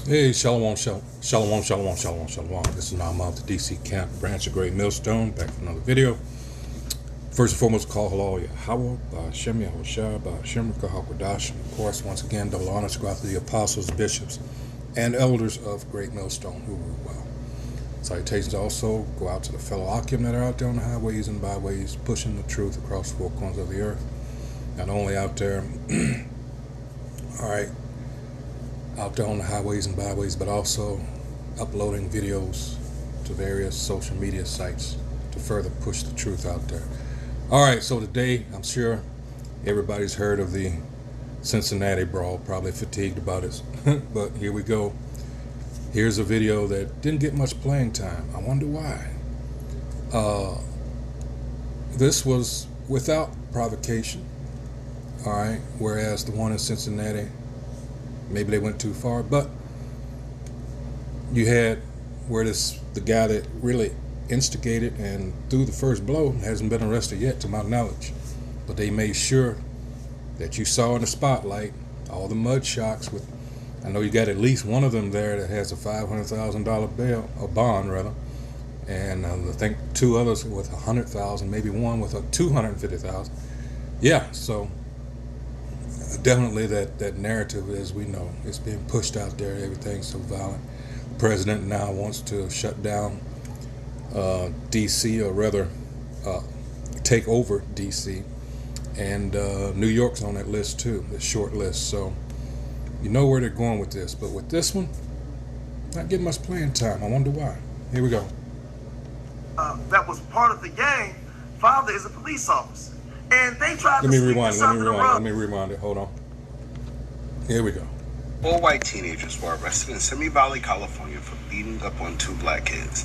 Hey, shalom, shalom, shalom, shalom, shalom. This is Naaman of the DC Camp, Branch of Great Millstone, back for another video. First and foremost, call hello Yahweh, Ba'ashem Yahushua, Ba'ashem Kahakwadash. Of course, once again, double honors go out to the apostles, bishops, and elders of Great Millstone who rule well. Salutations also go out to the fellow Akim that are out there on the highways and byways, pushing the truth across the four corners of the earth. Not only out there, alright, out there on the highways and byways, but also uploading videos to various social media sites to further push the truth out there. Alright, so today, I'm sure everybody's heard of the Cincinnati brawl, probably fatigued about it, but here we go. Here's a video that didn't get much playing time. I wonder why. This was without provocation, alright, whereas the one in Cincinnati, maybe they went too far, but you had where the guy that really instigated and threw the first blow hasn't been arrested yet, to my knowledge. But they made sure that you saw in the spotlight all the mud shocks. With, I know you got at least one of them there that has a $500,000 bail, or bond rather, and I think two others with $100,000, maybe one with a $250,000. Yeah, so definitely that narrative, as we know, is being pushed out there. Everything's so violent. The president now wants to shut down DC, or rather take over DC, and New York's on that list too, the short list. So you know where they're going with this, but with this one, not getting much playing time. I wonder why. Here we go. That was part of the gang. Father is a police officer. And they tried to Let me rewind it. Hold on. Here we go. 4 white teenagers were arrested in Simi Valley, California for beating up on 2 black kids.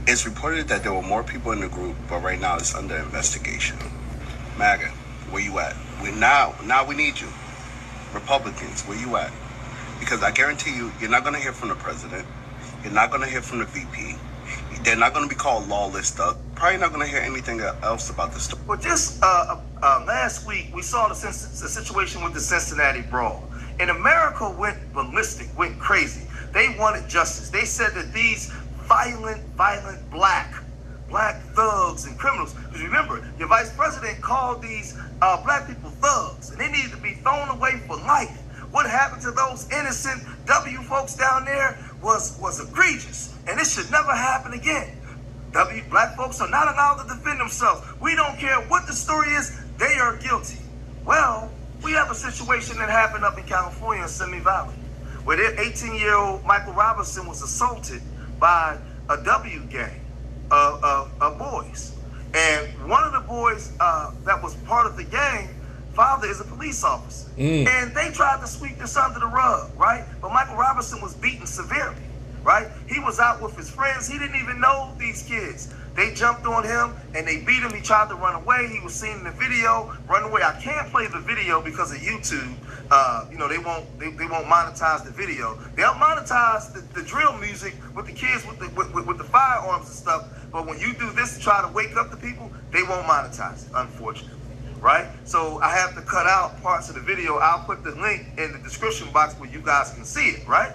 It's reported that there were more people in the group, but right now it's under investigation. MAGA, where you at? Now we need you. Republicans, where you at? Because I guarantee you, you're not going to hear from the president. You're not going to hear from the VP. They're not going to be called lawless thug. Probably not going to hear anything else about this story. Well, just last week, we saw the situation with the Cincinnati brawl. And America went ballistic, went crazy. They wanted justice. They said that these violent black thugs and criminals, because remember, your vice president called these black people thugs, and they needed to be thrown away for life. What happened to those innocent W folks down there was egregious, and it should never happen again. Black folks are not allowed to defend themselves. We don't care what the story is, they are guilty. Well, we have a situation that happened up in California in Simi Valley, where their 18-year-old Michael Robinson was assaulted by a W gang of boys. And one of the boys that was part of the gang, father is a police officer. And they tried to sweep this under the rug, right? But Michael Robinson was beaten severely, right? He was out with his friends. He didn't even know these kids. They jumped on him and they beat him. He tried to run away. He was seen in the video, run away. I can't play the video because of YouTube. They won't monetize the video. They'll monetize the drill music with the kids with the firearms and stuff. But when you do this to try to wake up the people, they won't monetize it, unfortunately. Right? So I have to cut out parts of the video. I'll put the link in the description box where you guys can see it, right?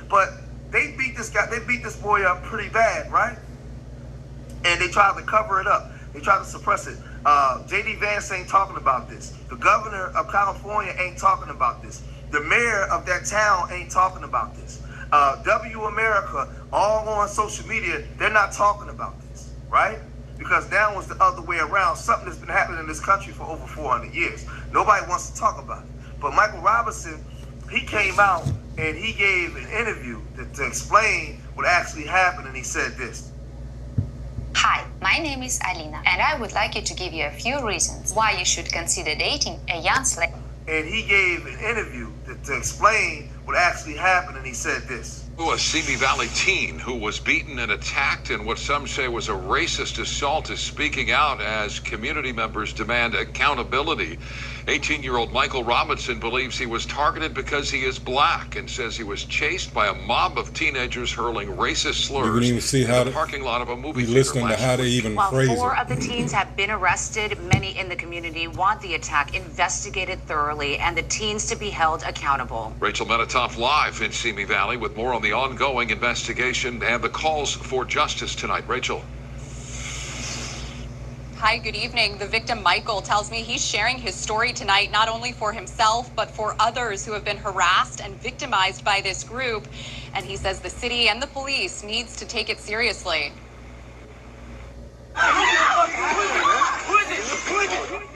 But they beat this boy up pretty bad, right? And they tried to cover it up. They tried to suppress it. J.D. Vance ain't talking about this. The governor of California ain't talking about this. The mayor of that town ain't talking about this. W America, all on social media, they're not talking about this, right? Because now it's the other way around. Something that's been happening in this country for over 400 years. Nobody wants to talk about it. But Michael Robinson, he came out and he gave an interview to explain what actually happened, and he said this. Hi, my name is Alina, and I would like to give you a few reasons why you should consider dating a young slave. And he gave an interview to explain what actually happened, and he said this. A Simi Valley teen who was beaten and attacked in what some say was a racist assault is speaking out as community members demand accountability. 18-year-old Michael Robinson believes he was targeted because he is black and says he was chased by a mob of teenagers hurling racist slurs You can even see in how the parking lot of a movie you theater listening to last how they week. even While phrase 4 it. of the teens have been arrested, many in the community want the attack investigated thoroughly and the teens to be held accountable. Rachel Menitoff live in Simi Valley with more on the ongoing investigation and the calls for justice tonight. Rachel. Hi, good evening. The victim, Michael, tells me he's sharing his story tonight, not only for himself, but for others who have been harassed and victimized by this group. And he says the city and the police needs to take it seriously.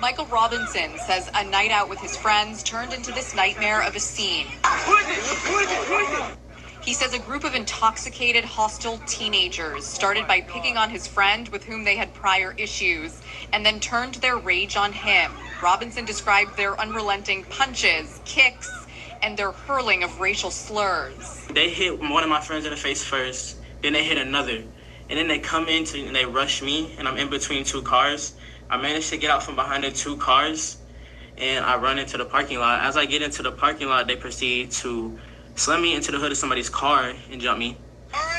Michael Robinson says a night out with his friends turned into this nightmare of a scene. He says a group of intoxicated, hostile teenagers started by picking on his friend with whom they had prior issues and then turned their rage on him. Robinson described their unrelenting punches, kicks, and their hurling of racial slurs. They hit one of my friends in the face first, then they hit another. And then they come in and they rush me, and I'm in between 2 cars. I managed to get out from behind the 2 cars, and I run into the parking lot. As I get into the parking lot, they proceed to slam me into the hood of somebody's car and jump me.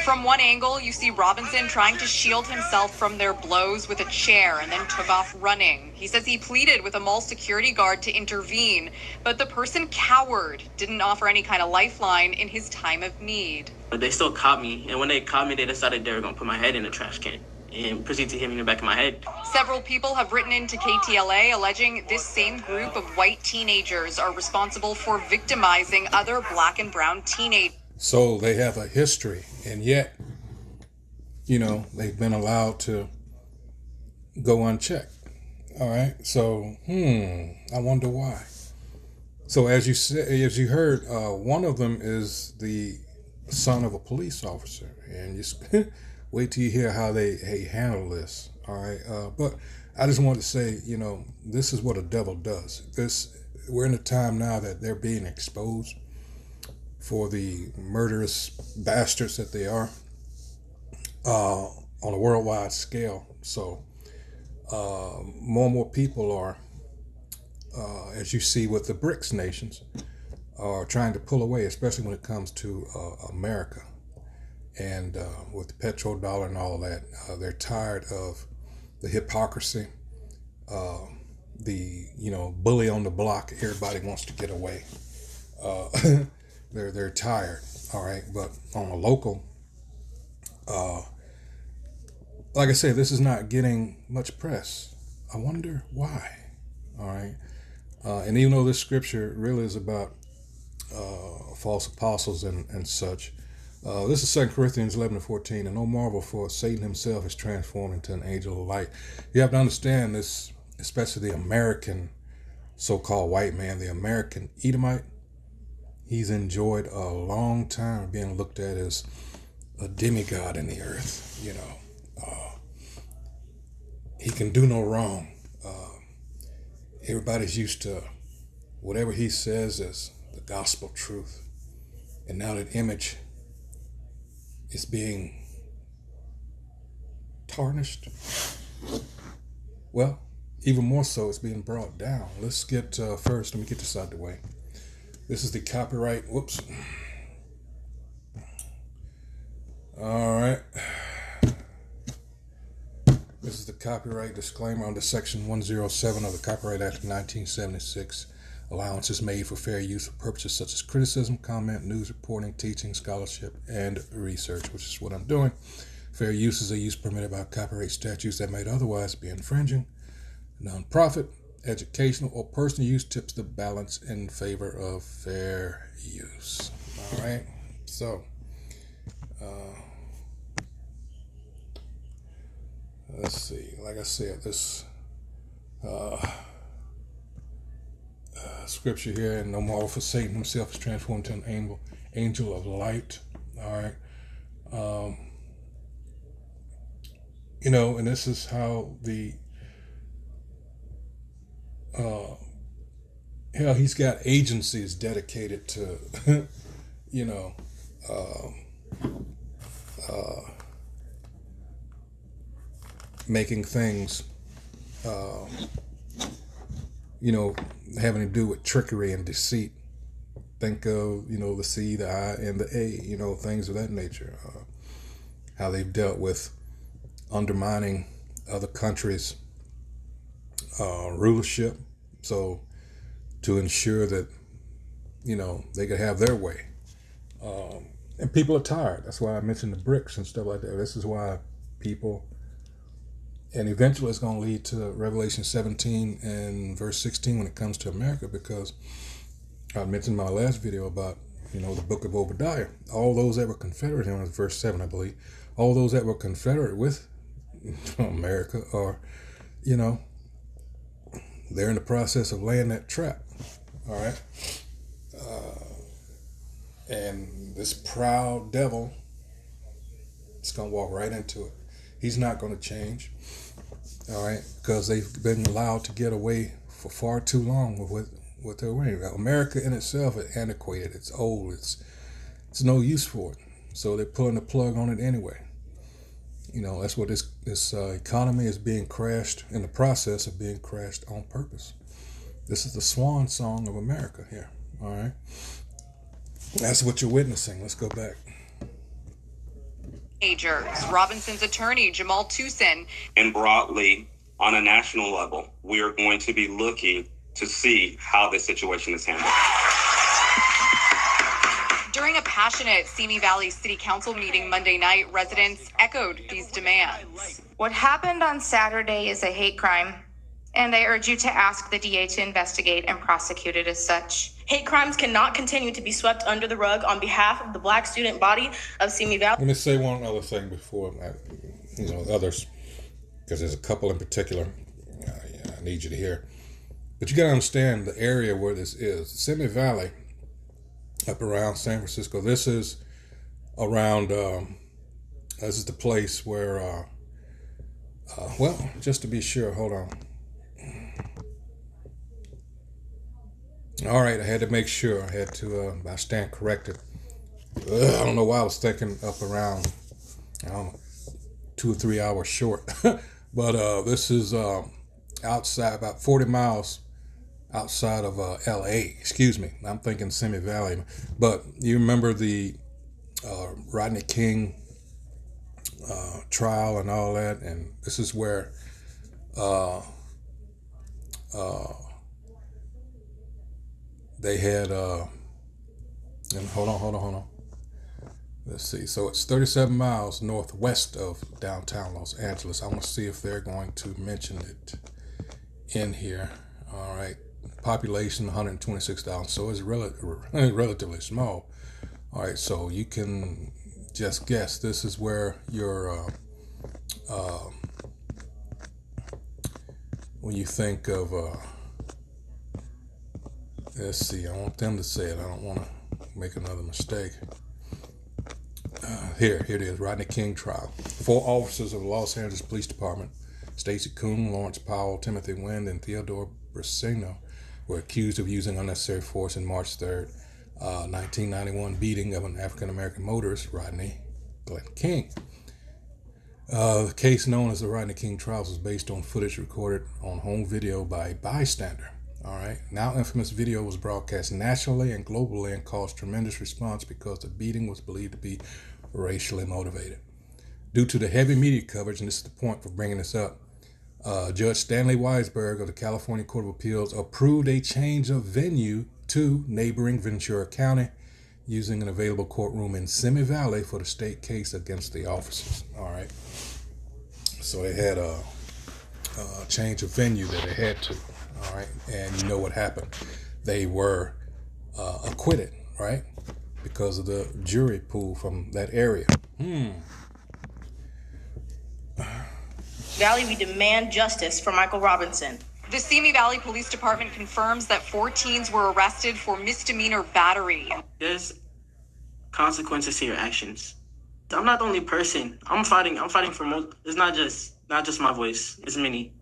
From one angle, you see Robinson trying to shield himself from their blows with a chair and then took off running. He says he pleaded with a mall security guard to intervene, but the person cowered, didn't offer any kind of lifeline in his time of need. But they still caught me, and when they caught me, they decided they were going to put my head in the trash can and proceed to hit me in the back of my head. Several people have written into KTLA alleging this same group of white teenagers are responsible for victimizing other black and brown teenagers. So they have a history, and yet, you know, they've been allowed to go unchecked. All right. So, I wonder why. So as you heard, one of them is the son of a police officer, and you wait till you hear how they handle this. All right. But I just want to say, you know, this is what a devil does. We're in a time now that they're being exposed for the murderous bastards that they are on a worldwide scale. So more and more people are, as you see with the BRICS nations, are trying to pull away, especially when it comes to America. And with the petrodollar and all that, they're tired of the hypocrisy, the bully on the block. Everybody wants to get away. They're tired. All right, but on a local, like I said, this is not getting much press. I wonder why. All right, and even though this scripture really is about false apostles and such. This is 2 Corinthians 11:14, and no marvel, for Satan himself is transformed into an angel of light. You have to understand this, especially the American so-called white man, the American Edomite. He's enjoyed a long time being looked at as a demigod in the earth. He can do no wrong. Everybody's used to whatever he says is the gospel truth. And now that image is being tarnished. Well, even more so, it's being brought down. Let's get first, let me get this out of the way. This is the copyright, whoops. All right. This is the copyright disclaimer under Section 107 of the Copyright Act of 1976. Allowances made for fair use for purposes such as criticism, comment, news reporting, teaching, scholarship, and research, which is what I'm doing. Fair use is a use permitted by copyright statutes that might otherwise be infringing. Non-profit, educational, or personal use tips the balance in favor of fair use. All right, so let's see. Like I said, this scripture here, and no marvel, for Satan himself is transformed into an angel of light. All right. And this is how the he's got agencies dedicated to making things having to do with trickery and deceit. Think of, the C, the I, and the A, things of that nature. How they've dealt with undermining other countries' rulership, so to ensure that, they could have their way. And people are tired. That's why I mentioned the BRICS and stuff like that. This is why people, and eventually it's going to lead to Revelation 17 and verse 16 when it comes to America, because I mentioned in my last video about, the book of Obadiah. All those that were Confederate, in verse 7, I believe, all those that were Confederate with America are, they're in the process of laying that trap. All right. And this proud devil is going to walk right into it. He's not going to change. All right. Because they've been allowed to get away for far too long with what they're wearing. America in itself is antiquated. It's old. It's no use for it. So they're pulling the plug on it anyway. That's what this economy is being crashed, in the process of being crashed on purpose. This is the swan song of America here. All right. That's what you're witnessing. Let's go back. Teenagers. Robinson's attorney, Jamal Tucson. And broadly, on a national level, we are going to be looking to see how this situation is handled. During a passionate Simi Valley City Council meeting Monday night, residents echoed these demands. What happened on Saturday is a hate crime, and I urge you to ask the DA to investigate and prosecute it as such. Hate crimes cannot continue to be swept under the rug on behalf of the Black student body of Simi Valley. Let me say one other thing before others, because there's a couple in particular I need you to hear. But you got to understand the area where this is. Simi Valley, up around San Francisco. This is around, this is the place where, well, just to be sure, hold on. All right, I had to make sure. I stand corrected. I don't know why I was thinking up around, 2 or 3 hours short. But this is outside, about 40 miles outside of L.A. Excuse me. I'm thinking Simi Valley. But you remember the Rodney King trial and all that, and this is where they had and hold on. Let's see. So it's 37 miles northwest of downtown Los Angeles. I want to see if they're going to mention it in here. All right. Population 126,000. So it's relatively small. All right. So you can just guess. This is where your when you think of let's see. I want them to say it. I don't want to make another mistake. Here it is. Rodney King trial. 4 officers of the Los Angeles Police Department, Stacey Kuhn, Lawrence Powell, Timothy Wind, and Theodore Brasino, were accused of using unnecessary force in March 3rd, 1991 beating of an African-American motorist, Rodney Glenn King. The case known as the Rodney King trials was based on footage recorded on home video by a bystander. All right. Now infamous video was broadcast nationally and globally and caused tremendous response because the beating was believed to be racially motivated. Due to the heavy media coverage, and this is the point for bringing this up, Judge Stanley Weisberg of the California Court of Appeals approved a change of venue to neighboring Ventura County using an available courtroom in Simi Valley for the state case against the officers. All right. So they had a change of venue that they had to. All right. And you know what happened. They were acquitted, right? Because of the jury pool from that area. Valley, we demand justice for Michael Robinson. The Simi Valley Police Department confirms that 4 teens were arrested for misdemeanor battery. There's consequences to your actions. I'm not the only person. I'm fighting for most. It's not just my voice. It's many.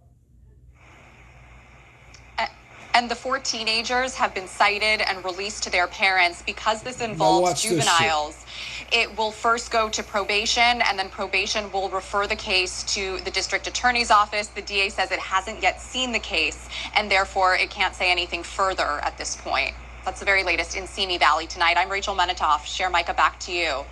And the 4 teenagers have been cited and released to their parents because this involves juveniles. it will first go to probation, and then probation will refer the case to the district attorney's office. The DA says it hasn't yet seen the case, and therefore it can't say anything further at this point. That's the very latest in Simi Valley tonight. I'm Rachel Menitoff. Share Micah, back to you.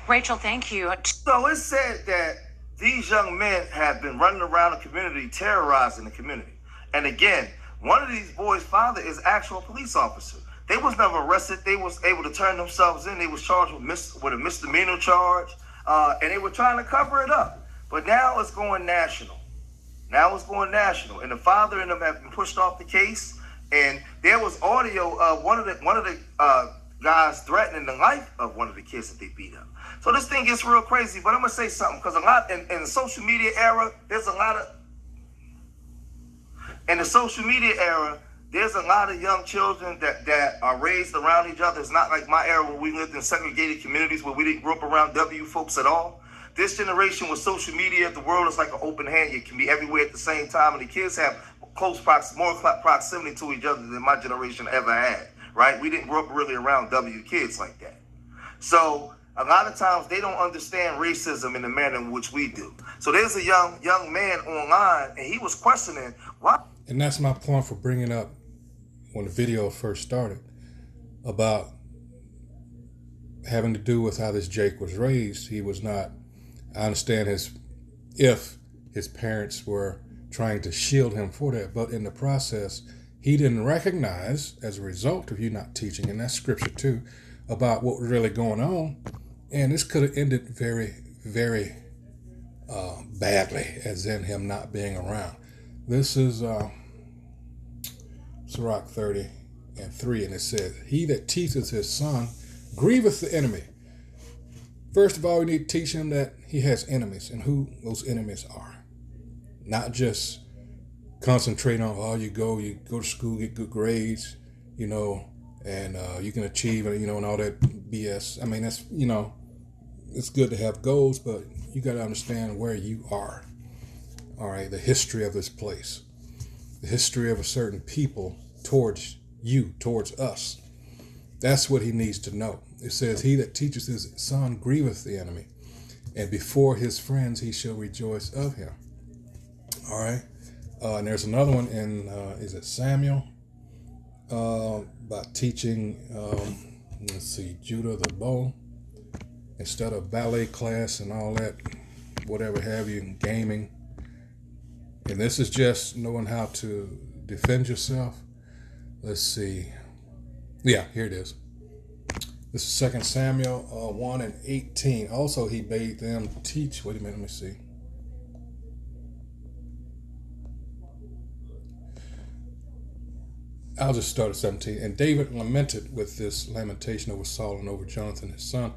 Rachel, thank you. So it's said that these young men have been running around the community, terrorizing the community. And again, one of these boys' father is actual police officer. They was never arrested. They was able to turn themselves in. They was charged with a misdemeanor charge, and they were trying to cover it up. But now it's going national. And the father and them have been pushed off the case. And there was audio of one of the guys threatening the life of one of the kids that they beat up. So this thing gets real crazy. But I'm gonna say something, because a lot in the social media era, there's a lot of young children that are raised around each other. It's not like my era where we lived in segregated communities where we didn't grow up around W folks at all. This generation with social media, the world is like an open hand. You can be everywhere at the same time, and the kids have more proximity to each other than my generation ever had, right? We didn't grow up really around W kids like that. So a lot of times they don't understand racism in the manner in which we do. So there's a young man online, and he was questioning why. And that's my point for bringing up when the video first started about having to do with how this Jake was raised. He was not, I understand if his parents were trying to shield him for that, but in the process, he didn't recognize, as a result of you not teaching, and that's scripture too, about what was really going on. And this could have ended very, very badly, as in him not being around. This is Sirach 30:3, and it says, "He that teacheth his son grieveth the enemy." First of all, we need to teach him that he has enemies and who those enemies are. Not just concentrate on, you go to school, get good grades, and you can achieve, and all that BS. I mean, that's, it's good to have goals, but you got to understand where you are. All right, the history of this place, the history of a certain people towards you, towards us. That's what he needs to know. It says, "He that teacheth his son grieveth the enemy, and before his friends he shall rejoice of him." All right. And there's another one in, is it Samuel? About teaching, Judah the bow, instead of ballet class and all that, whatever have you, gaming. And this is just knowing how to defend yourself. Let's see. Yeah, here it is. This is 2 Samuel 1:18. Also, he bade them teach. Wait a minute, let me see. I'll just start at 17. "And David lamented with this lamentation over Saul and over Jonathan his son.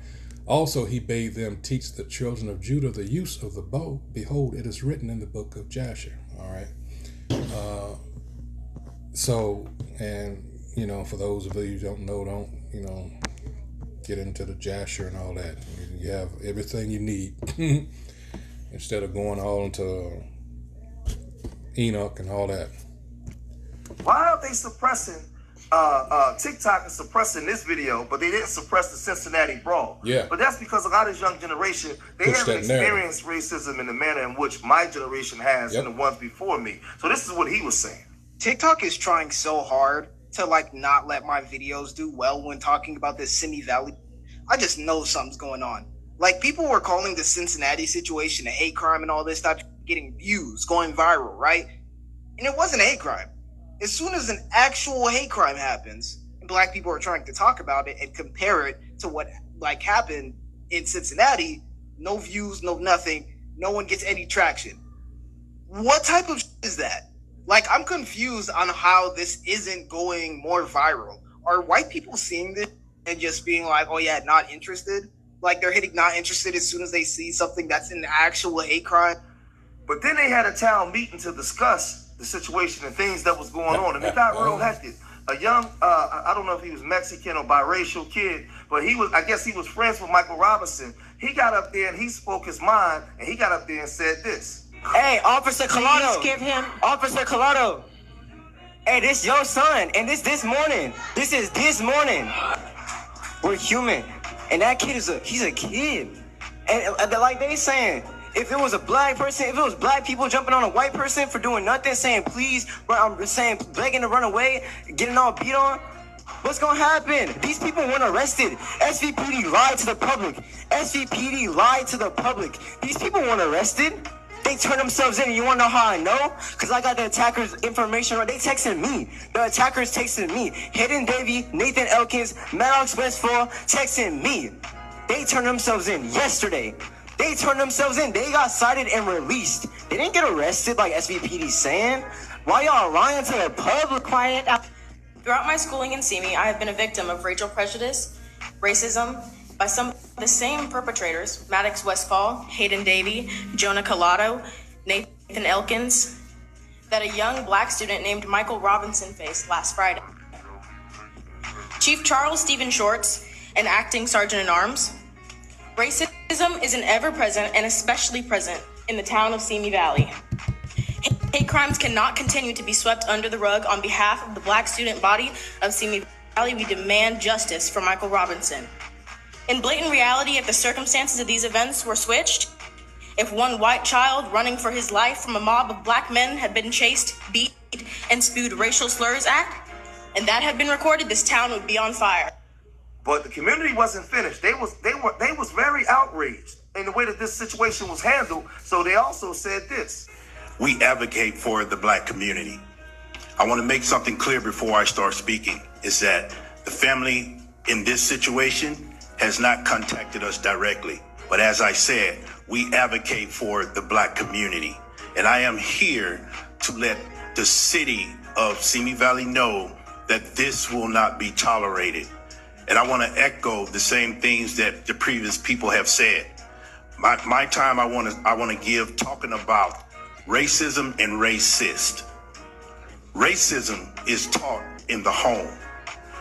Also he bade them teach the children of Judah the use of the bow. Behold, it is written in the book of Jasher." All right. For those of you who don't know, don't get into the Jasher and all that. You have everything you need instead of going all into Enoch and all that. Why are they suppressing TikTok is suppressing this video, but they didn't suppress the Cincinnati brawl? Yeah. But that's because a lot of this young generation, they haven't experienced racism in the manner in which my generation has and the ones before me. So this is what he was saying. TikTok is trying so hard to not let my videos do well when talking about this Simi Valley. I just know something's going on. People were calling the Cincinnati situation a hate crime and all this stuff, getting views, going viral, right? And it wasn't a hate crime. As soon as an actual hate crime happens, and black people are trying to talk about it and compare it to what happened in Cincinnati, no views, no nothing, no one gets any traction. What type of is that? I'm confused on how this isn't going more viral. Are white people seeing this and just being oh yeah, not interested? They're hitting not interested as soon as they see something that's an actual hate crime? But then they had a town meeting to discuss the situation and things that was going on, and it got real hectic. A young, I don't know if he was Mexican or biracial kid, but I guess he was friends with Michael Robinson. He got up there and he spoke his mind, and he got up there and said this. "Hey, Officer Collado, give him Officer Collado. Hey, this your son, and this morning. This is this morning. We're human, And that kid he's a kid. And like they saying, if it was a black person, if it was black people jumping on a white person for doing nothing, saying please, saying begging to run away, getting all beat on, what's gonna happen? These people weren't arrested. SVPD lied to the public. SVPD lied to the public. These people weren't arrested. They turned themselves in. And you wanna know how I know? Because I got the attackers' information. They texted me. The attackers texted me. Hayden Davey, Nathan Elkins, Maddox Westfall texting me. They turned themselves in yesterday. They turned themselves in. They got cited and released. They didn't get arrested like SVPD saying. Why y'all lying to the public? Quiet. Throughout my schooling in Simi, I have been a victim of racial prejudice, racism, by some of the same perpetrators, Maddox Westfall, Hayden Davey, Jonah Collado, Nathan Elkins, that a young black student named Michael Robinson faced last Friday. Chief Charles Stephen Shorts, an acting sergeant-in-arms, racism is an ever-present and especially present in the town of Simi Valley. Hate crimes cannot continue to be swept under the rug. On behalf of the black student body of Simi Valley, we demand justice for Michael Robinson. In blatant reality, if the circumstances of these events were switched, if one white child running for his life from a mob of black men had been chased, beat, and spewed racial slurs at, and that had been recorded, this town would be on fire. But the community wasn't finished. They was very outraged in the way that this situation was handled. So they also said this. We advocate for the black community. I want to make something clear before I start speaking, is that the family in this situation has not contacted us directly. But as I said, we advocate for the black community. And I am here to let the city of Simi Valley know that this will not be tolerated. And I want to echo the same things that the previous people have said. My time I want to give talking about racism and racist. Racism is taught in the home.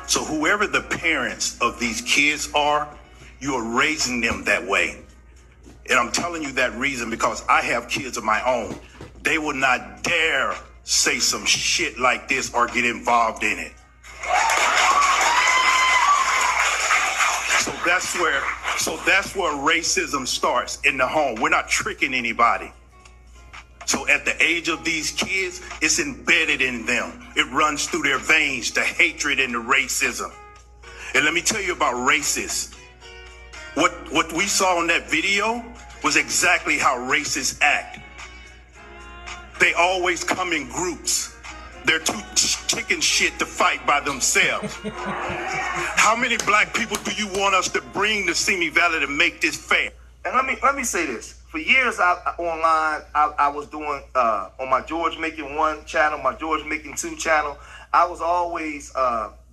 So whoever the parents of these kids are, you are raising them that way. And I'm telling you that reason because I have kids of my own. They will not dare say some shit like this or get involved in it. So that's where racism starts, in the home. We're not tricking anybody. So at the age of these kids, it's embedded in them. It runs through their veins, the hatred and the racism. And let me tell you about racists. What we saw in that video was exactly how racists act. They always come in groups. They're too chicken shit to fight by themselves. How many black people do you want us to bring to Simi Valley to make this fair? And let me say this. For years online, I was doing on my George Making 1 channel, my George Making 2 channel. I was always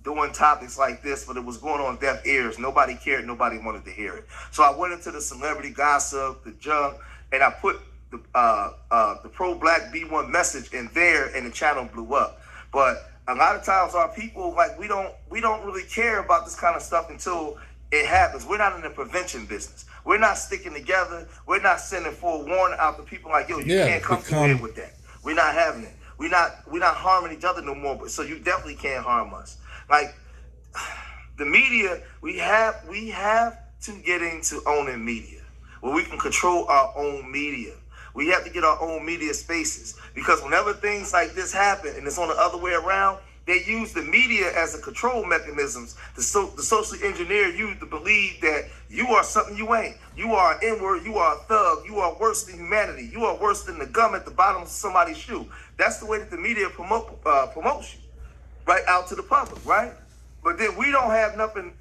doing topics like this, but it was going on deaf ears. Nobody cared. Nobody wanted to hear it. So I went into the celebrity gossip, the junk, and I put the pro-black B1 message in there, and the channel blew up. But a lot of times our people, like, we don't really care about this kind of stuff until it happens. We're not in the prevention business. We're not sticking together. We're not sending forewarning out to people like, yo, you can't come through here with that. We're not having it. We're not harming each other no more. But so you definitely can't harm us. Like the media, we have to get into owning media, where we can control our own media. We have to get our own media spaces, because whenever things like this happen and it's on the other way around, they use the media as a control mechanisms to socially engineer you to believe that you are something you ain't. You are an N-word, you are a thug, you are worse than humanity, you are worse than the gum at the bottom of somebody's shoe. That's the way that the media promotes you, right, out to the public, right? But then we don't have nothing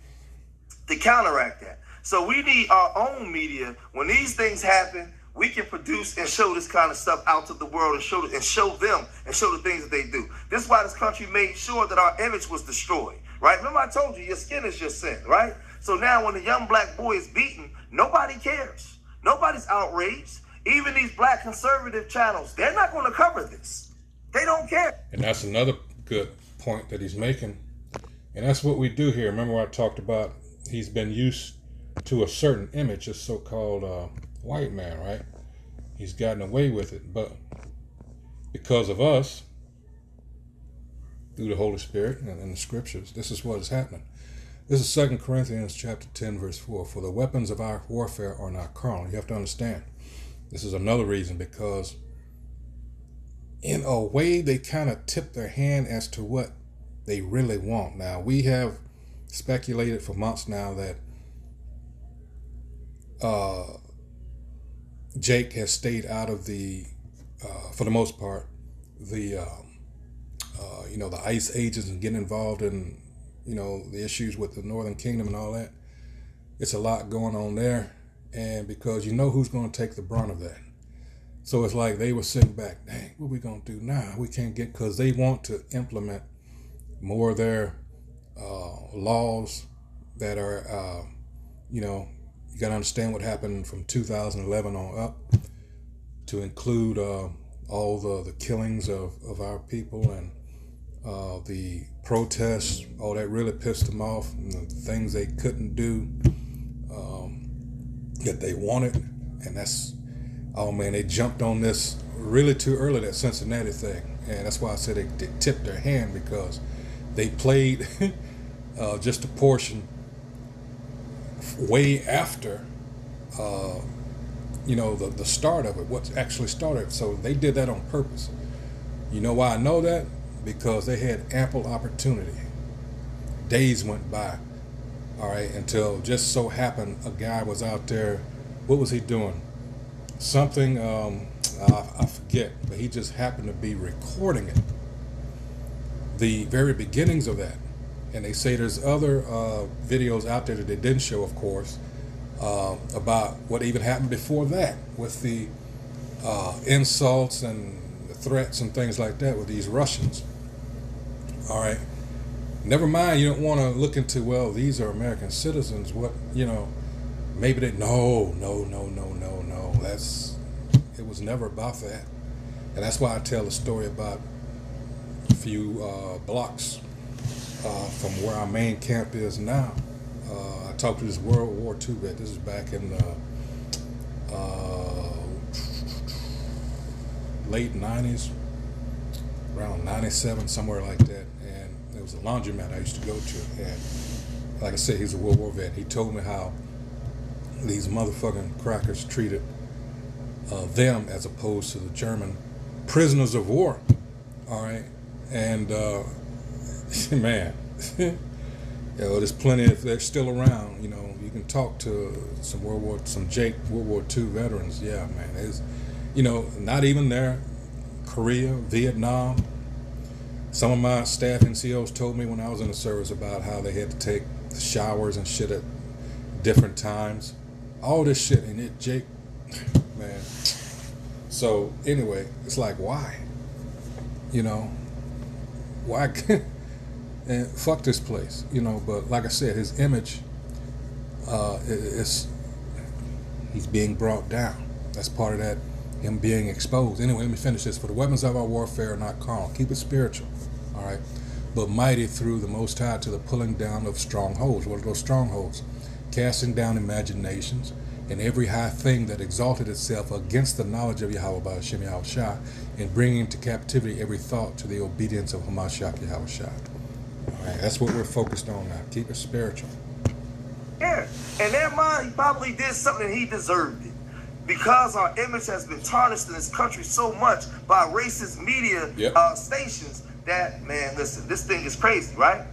to counteract that. So we need our own media. When these things happen, we can produce and show this kind of stuff out to the world and show them and show the things that they do. This is why this country made sure that our image was destroyed, right? Remember I told you, your skin is your sin, right? So now when a young black boy is beaten, nobody cares. Nobody's outraged. Even these black conservative channels, they're not going to cover this. They don't care. And that's another good point that he's making. And that's what we do here. Remember I talked about he's been used to a certain image, a so-called white man, right? He's gotten away with it, but because of us, through the Holy Spirit and the scriptures, this is what is happening. This is 2 Corinthians chapter 10, verse 4. For the weapons of our warfare are not carnal. You have to understand. This is another reason, because in a way they kind of tip their hand as to what they really want. Now, we have speculated for months now that Jake has stayed out of the, for the most part, the the ICE agents and getting involved in, the issues with the Northern Kingdom and all that. It's a lot going on there, and because who's going to take the brunt of that. So it's like they were sitting back, dang, what are we going to do now? We can't get, because they want to implement more of their laws that are, you got to understand what happened from 2011 on up, to include all the killings of our people and the protests. All that really pissed them off, and the things they couldn't do that they wanted. And that's, oh man, they jumped on this really too early, that Cincinnati thing. And that's why I said they tipped their hand, because they played just a portion way after the start of it, what's actually started. So they did that on purpose. You know why I know that? Because they had ample opportunity. Days went by, all right, until just so happened a guy was out there. What was he doing? Something, I forget, but he just happened to be recording it. The very beginnings of that. And they say there's other videos out there that they didn't show, of course, about what even happened before that, with the insults and the threats and things like that with these Russians. All right. Never mind, you don't want to look into, well, these are American citizens. What, maybe they, no. It was never about that. And that's why I tell the story about a few blocks from where our main camp is now. I talked to this World War II vet. This is back in the late 90s, around 97, somewhere like that. And there was a laundromat I used to go to. And like I said, he's a World War vet. He told me how these motherfucking crackers treated them as opposed to the German prisoners of war. All right. And man, there's plenty, if they're still around, you can talk to some World War II veterans. Yeah, man, it's, not even there. Korea, Vietnam. Some of my staff NCOs told me when I was in the service about how they had to take showers and shit at different times. All this shit, and it, Jake, man. So anyway, it's like, why? Why? And fuck this place, but like I said, his image he's being brought down. That's part of that, him being exposed. Anyway, let me finish this. For the weapons of our warfare are not carnal. Keep it spiritual, all right? But mighty through the Most High to the pulling down of strongholds. What are those strongholds? Casting down imaginations and every high thing that exalted itself against the knowledge of Yahweh by Hashem Yahushua, and bringing into captivity every thought to the obedience of Hamashiach Yahushua. All right, that's what we're focused on now. Keep it spiritual. Yeah, in their mind, he probably did something, he deserved it. Because our image has been tarnished in this country so much by racist media stations that, man, listen, this thing is crazy, right?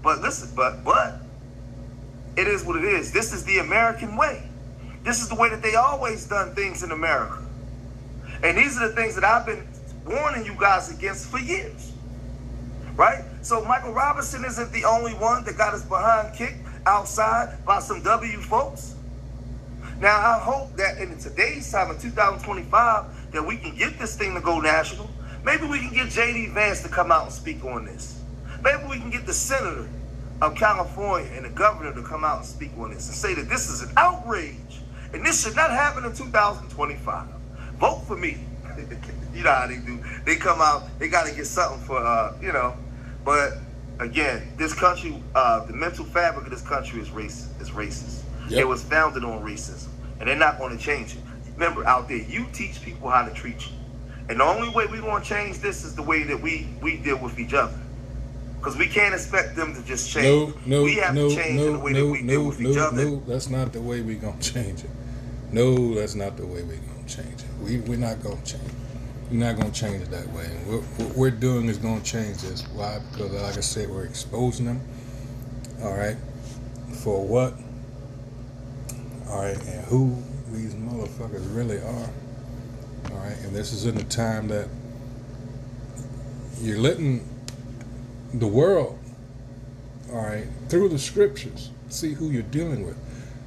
But listen, but it is what it is. This is the American way. This is the way that they always done things in America. And these are the things that I've been warning you guys against for years, right? So Michael Robinson isn't the only one that got his behind kicked outside by some W folks. Now, I hope that in today's time, in 2025, that we can get this thing to go national. Maybe we can get J.D. Vance to come out and speak on this. Maybe we can get the senator of California and the governor to come out and speak on this and say that this is an outrage and this should not happen in 2025. Vote for me. You know how they do. They come out, they got to get something for, But again, this country, the mental fabric of this country is racist. Yep. It was founded on racism, and they're not going to change it. Remember, out there, you teach people how to treat you. And the only way we're going to change this is the way that we deal with each other. Because we can't expect them to just change. We have to change in the way that we deal with each other. No, that's not the way we're going to change it. No, that's not the way we're going to change it. We're not going to change it. We're not going to change it that way. And what we're doing is going to change this. Why? Because, like I said, we're exposing them. All right. For what? All right. And who these motherfuckers really are. All right. And this is in the time that you're letting the world, all right, through the scriptures, see who you're dealing with.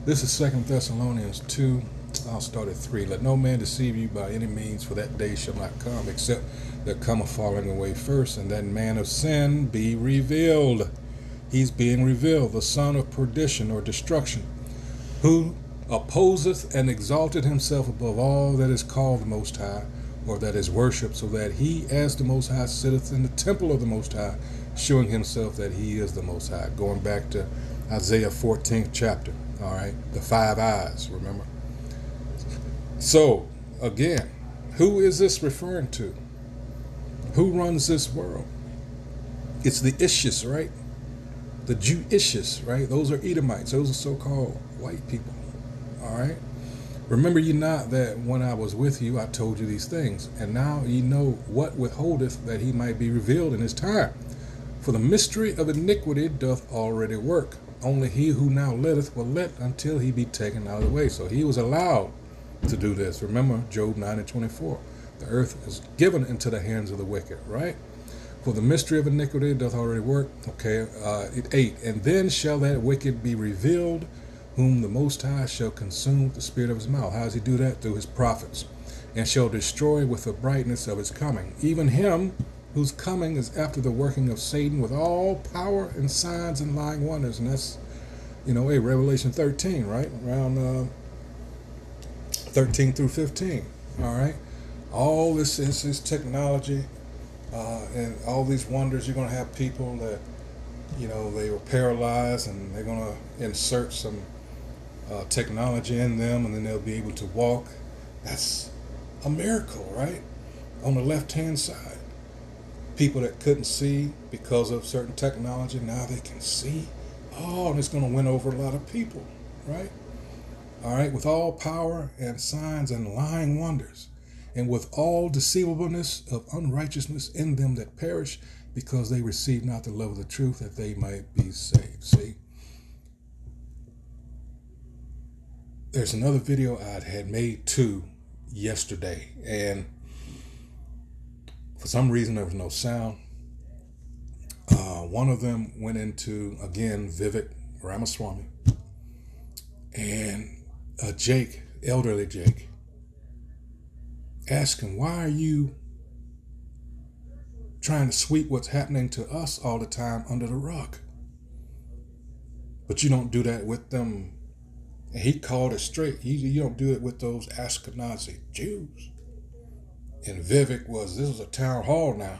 This is 2 Thessalonians 2. I'll start at 3. Let no man deceive you by any means, for that day shall not come, except there come a falling away first, and that man of sin be revealed. He's being revealed, the son of perdition or destruction, who opposeth and exalted himself above all that is called the Most High, or that is worshipped, so that he as the Most High sitteth in the temple of the Most High, showing himself that he is the Most High. Going back to Isaiah 14th chapter, all right, the 5 eyes, remember? So, again, who is this referring to? Who runs this world? It's the Ishis, right? The Jew-Ishis, right? Those are Edomites. Those are so-called white people, all right? Remember ye not that when I was with you, I told you these things, and now ye know what withholdeth, that he might be revealed in his time. For the mystery of iniquity doth already work. Only he who now letteth will let until he be taken out of the way. So he was allowed to do this. Remember Job 9:24. The earth is given into the hands of the wicked, right? For the mystery of iniquity doth already work. Okay, 8. And then shall that wicked be revealed, whom the Most High shall consume with the spirit of his mouth. How does he do that? Through his prophets. And shall destroy with the brightness of his coming. Even him whose coming is after the working of Satan with all power and signs and lying wonders. And that's, Revelation 13, right? Around 13 through 15, all right? All this is technology and all these wonders. You're going to have people that, they were paralyzed, and they're going to insert some technology in them, and then they'll be able to walk. That's a miracle, right? On the left-hand side. People that couldn't see because of certain technology, now they can see. Oh, and it's going to win over a lot of people, right? All right, with all power and signs and lying wonders, and with all deceivableness of unrighteousness in them that perish, because they receive not the love of the truth, that they might be saved. See? There's another video I had made too yesterday, and for some reason there was no sound. One of them went into, again, Vivek Ramaswamy, and Jake, elderly Jake, asked him, why are you trying to sweep what's happening to us all the time under the rug? But you don't do that with them. And he called it straight. You don't do it with those Ashkenazi Jews. And Vivek this is a town hall now.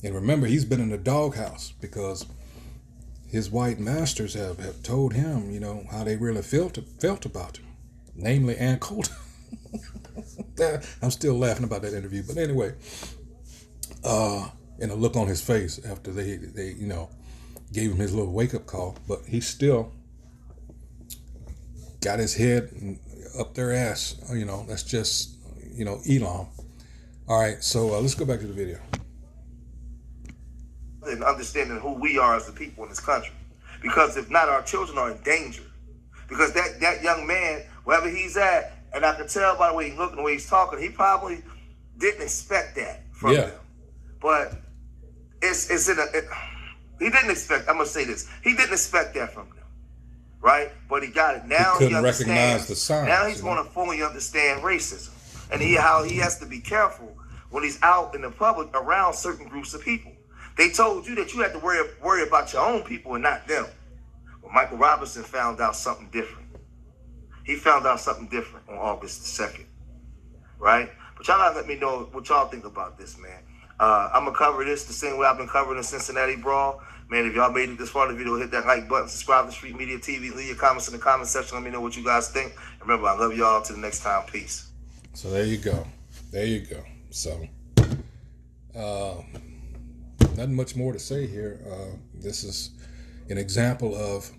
And remember, he's been in the doghouse because his white masters have told him, how they really felt about him. Namely, Ann Coulter. I'm still laughing about that interview. But anyway, and the look on his face after they gave him his little wake-up call. But he still got his head up their ass. That's just, Elam. All right, so let's go back to the video. And understanding who we are as the people in this country. Because if not, our children are in danger. Because that young man, wherever he's at, and I can tell by the way he's looking, the way he's talking, he probably didn't expect that from them. But he didn't expect, I'm going to say this, he didn't expect that from them, right? But he got it. Now he couldn't recognize the signs. Now he's going to fully understand racism. And how he has to be careful when he's out in the public around certain groups of people. They told you that you had to worry about your own people and not them. But Michael Robinson found out something different. He found out something different on August the 2nd, right? But y'all gotta let me know what y'all think about this, man. I'm gonna cover this the same way I've been covering the Cincinnati Brawl. Man, if y'all made it this far in the video, hit that like button, subscribe to Street Media TV, leave your comments in the comment section. Let me know what you guys think. Remember, I love y'all. Till the next time, peace. So there you go. There you go. So, nothing much more to say here. This is an example of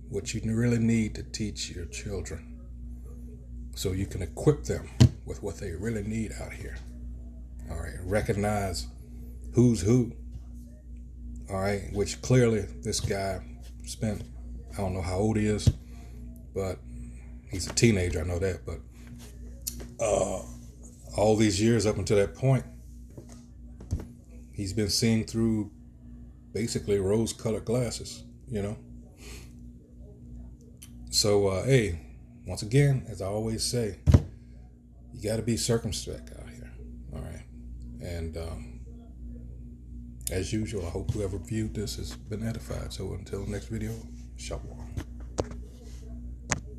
what you really need to teach your children so you can equip them with what they really need out here. All right, recognize who's who. All right, which clearly this guy spent, I don't know how old he is, but he's a teenager, I know that, but all these years up until that point, he's been seeing through basically rose-colored glasses, you know. So, hey, once again, as I always say, you got to be circumspect out here, all right? And as usual, I hope whoever viewed this has been edified. So until next video, shalom.